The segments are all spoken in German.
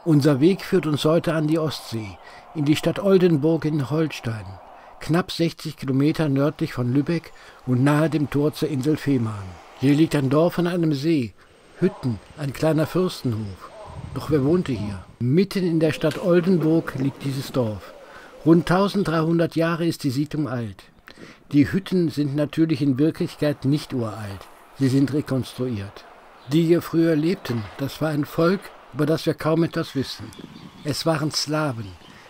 Unser Weg führt uns heute an die Ostsee, in die Stadt Oldenburg in Holstein, knapp 60 Kilometer nördlich von Lübeck und nahe dem Tor zur Insel Fehmarn. Hier liegt ein Dorf an einem See, Hütten, ein kleiner Fürstenhof. Doch wer wohnte hier? Mitten in der Stadt Oldenburg liegt dieses Dorf. Rund 1300 Jahre ist die Siedlung alt. Die Hütten sind natürlich in Wirklichkeit nicht uralt, sie sind rekonstruiert. Die hier früher lebten, das war ein Volk, über das wir kaum etwas wissen. Es waren Slawen,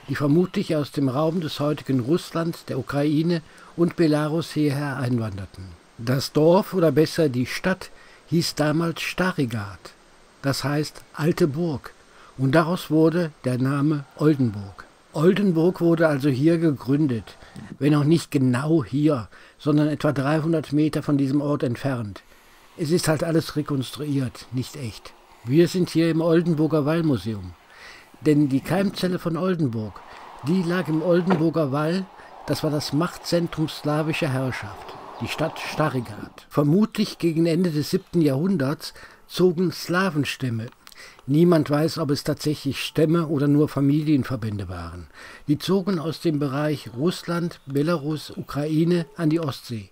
die vermutlich aus dem Raum des heutigen Russland, der Ukraine und Belarus hierher einwanderten. Das Dorf, oder besser die Stadt, hieß damals Starigard, das heißt alte Burg, und daraus wurde der Name Oldenburg. Oldenburg wurde also hier gegründet, wenn auch nicht genau hier, sondern etwa 300 Meter von diesem Ort entfernt. Es ist halt alles rekonstruiert, nicht echt. Wir sind hier im Oldenburger Wallmuseum. Denn die Keimzelle von Oldenburg, die lag im Oldenburger Wall, das war das Machtzentrum slawischer Herrschaft, die Stadt Starigard. Vermutlich gegen Ende des 7. Jahrhunderts zogen Slawenstämme. Niemand weiß, ob es tatsächlich Stämme oder nur Familienverbände waren. Die zogen aus dem Bereich Russland, Belarus, Ukraine an die Ostsee.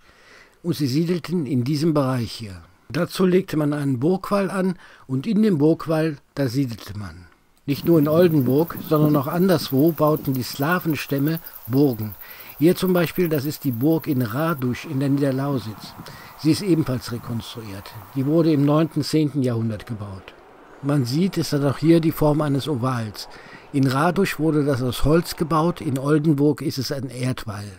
Und sie siedelten in diesem Bereich hier. Dazu legte man einen Burgwall an und in dem Burgwall, da siedelte man. Nicht nur in Oldenburg, sondern auch anderswo bauten die Slawenstämme Burgen. Hier zum Beispiel, das ist die Burg in Radusch in der Niederlausitz. Sie ist ebenfalls rekonstruiert. Die wurde im 9. und 10. Jahrhundert gebaut. Man sieht, es hat auch hier die Form eines Ovals. In Radusch wurde das aus Holz gebaut, in Oldenburg ist es ein Erdwall.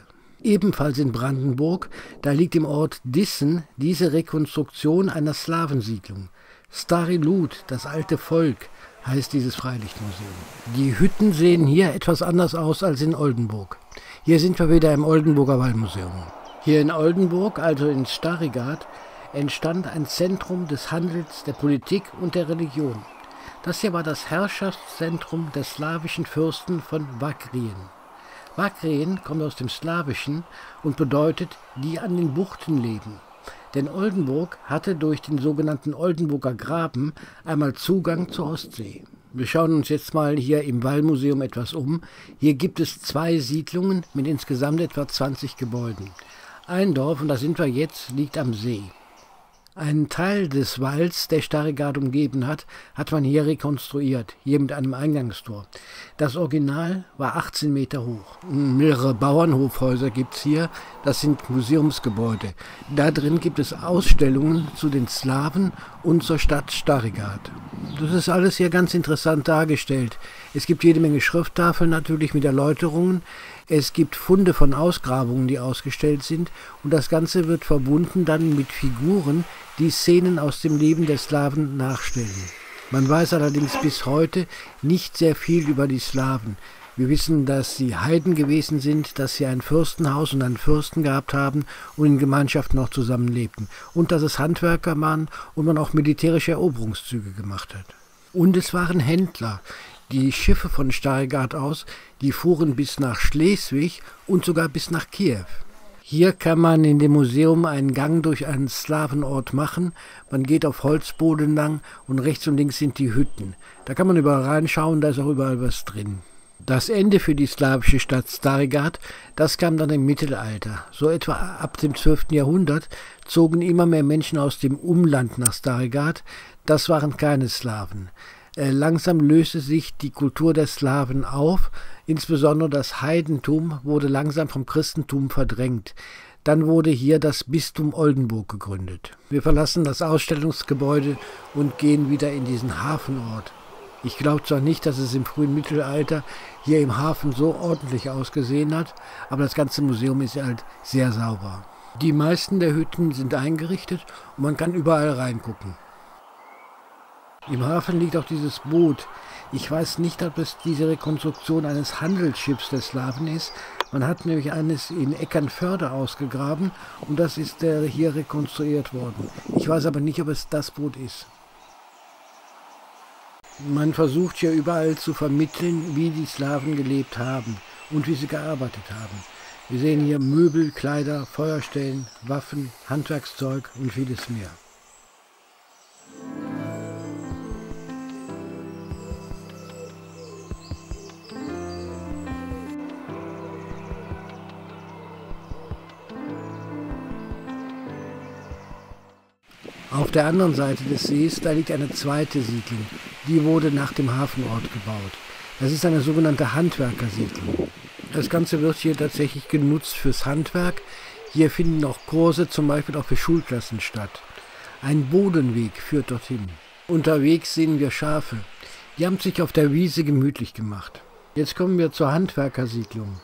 Ebenfalls in Brandenburg, da liegt im Ort Dissen diese Rekonstruktion einer Slawensiedlung. Stary Lud, das alte Volk, heißt dieses Freilichtmuseum. Die Hütten sehen hier etwas anders aus als in Oldenburg. Hier sind wir wieder im Oldenburger Wallmuseum. Hier in Oldenburg, also in Starigard, entstand ein Zentrum des Handels, der Politik und der Religion. Das hier war das Herrschaftszentrum der slawischen Fürsten von Wagrien. Wagrien kommt aus dem Slawischen und bedeutet, die an den Buchten leben. Denn Oldenburg hatte durch den sogenannten Oldenburger Graben einmal Zugang zur Ostsee. Wir schauen uns jetzt mal hier im Wallmuseum etwas um. Hier gibt es 2 Siedlungen mit insgesamt etwa 20 Gebäuden. Ein Dorf, und da sind wir jetzt, liegt am See. Einen Teil des Walls, der Starigard umgeben hat, hat man hier rekonstruiert, hier mit einem Eingangstor. Das Original war 18 Meter hoch. Mehrere Bauernhofhäuser gibt es hier, das sind Museumsgebäude. Da drin gibt es Ausstellungen zu den Slawen und zur Stadt Starigard. Das ist alles hier ganz interessant dargestellt. Es gibt jede Menge Schrifttafeln natürlich mit Erläuterungen. Es gibt Funde von Ausgrabungen, die ausgestellt sind, und das Ganze wird verbunden dann mit Figuren, die Szenen aus dem Leben der Slawen nachstellen. Man weiß allerdings bis heute nicht sehr viel über die Slawen. Wir wissen, dass sie Heiden gewesen sind, dass sie ein Fürstenhaus und einen Fürsten gehabt haben und in Gemeinschaften auch zusammenlebten. Und dass es Handwerker waren und man auch militärische Eroberungszüge gemacht hat. Und es waren Händler. Die Schiffe von Starigard aus, die fuhren bis nach Schleswig und sogar bis nach Kiew. Hier kann man in dem Museum einen Gang durch einen Slawenort machen. Man geht auf Holzboden lang und rechts und links sind die Hütten. Da kann man überall reinschauen, da ist auch überall was drin. Das Ende für die slawische Stadt Starigard, das kam dann im Mittelalter. So etwa ab dem 12. Jahrhundert zogen immer mehr Menschen aus dem Umland nach Starigard. Das waren keine Slawen. Langsam löste sich die Kultur der Slawen auf, insbesondere das Heidentum wurde langsam vom Christentum verdrängt. Dann wurde hier das Bistum Oldenburg gegründet. Wir verlassen das Ausstellungsgebäude und gehen wieder in diesen Hafenort. Ich glaube zwar nicht, dass es im frühen Mittelalter hier im Hafen so ordentlich ausgesehen hat, aber das ganze Museum ist halt sehr sauber. Die meisten der Hütten sind eingerichtet und man kann überall reingucken. Im Hafen liegt auch dieses Boot. Ich weiß nicht, ob es diese Rekonstruktion eines Handelsschiffs der Slawen ist. Man hat nämlich eines in Eckernförde ausgegraben und das ist hier rekonstruiert worden. Ich weiß aber nicht, ob es das Boot ist. Man versucht hier überall zu vermitteln, wie die Slawen gelebt haben und wie sie gearbeitet haben. Wir sehen hier Möbel, Kleider, Feuerstellen, Waffen, Handwerkszeug und vieles mehr. Auf der anderen Seite des Sees, da liegt eine zweite Siedlung. Die wurde nach dem Hafenort gebaut. Das ist eine sogenannte Handwerkersiedlung. Das Ganze wird hier tatsächlich genutzt fürs Handwerk. Hier finden auch Kurse, zum Beispiel auch für Schulklassen statt. Ein Bodenweg führt dorthin. Unterwegs sehen wir Schafe. Die haben sich auf der Wiese gemütlich gemacht. Jetzt kommen wir zur Handwerkersiedlung.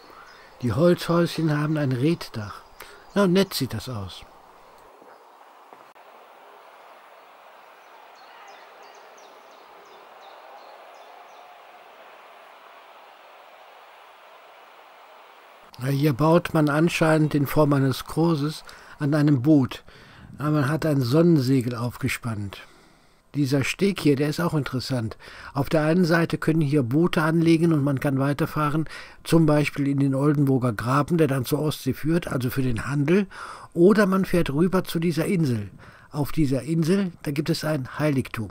Die Holzhäuschen haben ein Reetdach. Na, nett sieht das aus. Hier baut man anscheinend in Form eines Kurses an einem Boot. Aber man hat ein Sonnensegel aufgespannt. Dieser Steg hier, der ist auch interessant. Auf der einen Seite können hier Boote anlegen und man kann weiterfahren, zum Beispiel in den Oldenburger Graben, der dann zur Ostsee führt, also für den Handel. Oder man fährt rüber zu dieser Insel. Auf dieser Insel, da gibt es ein Heiligtum.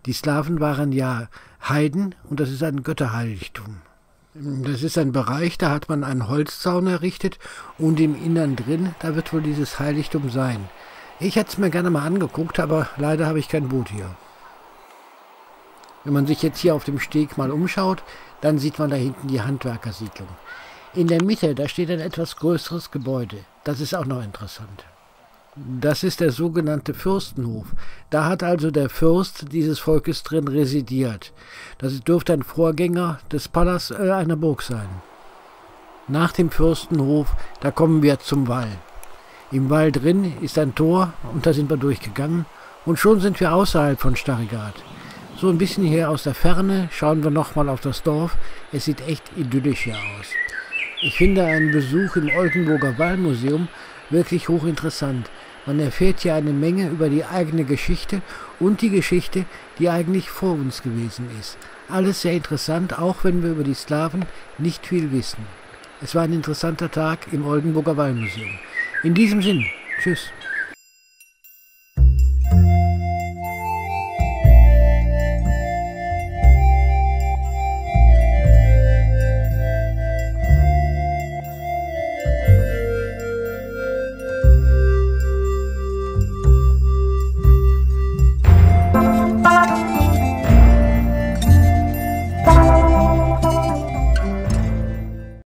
Die Slawen waren ja Heiden und das ist ein Götterheiligtum. Das ist ein Bereich, da hat man einen Holzzaun errichtet und im Innern drin, da wird wohl dieses Heiligtum sein. Ich hätte es mir gerne mal angeguckt, aber leider habe ich kein Boot hier. Wenn man sich jetzt hier auf dem Steg mal umschaut, dann sieht man da hinten die Handwerkersiedlung. In der Mitte, da steht ein etwas größeres Gebäude. Das ist auch noch interessant. Das ist der sogenannte Fürstenhof. Da hat also der Fürst dieses Volkes drin residiert. Das dürfte ein Vorgänger des Palas einer Burg sein. Nach dem Fürstenhof, da kommen wir zum Wall. Im Wall drin ist ein Tor und da sind wir durchgegangen und schon sind wir außerhalb von Starregard. So ein bisschen hier aus der Ferne schauen wir nochmal auf das Dorf. Es sieht echt idyllisch hier aus. Ich finde einen Besuch im Oldenburger Wallmuseum wirklich hochinteressant. Man erfährt hier eine Menge über die eigene Geschichte und die Geschichte, die eigentlich vor uns gewesen ist. Alles sehr interessant, auch wenn wir über die Slawen nicht viel wissen. Es war ein interessanter Tag im Oldenburger Wallmuseum. In diesem Sinn, tschüss.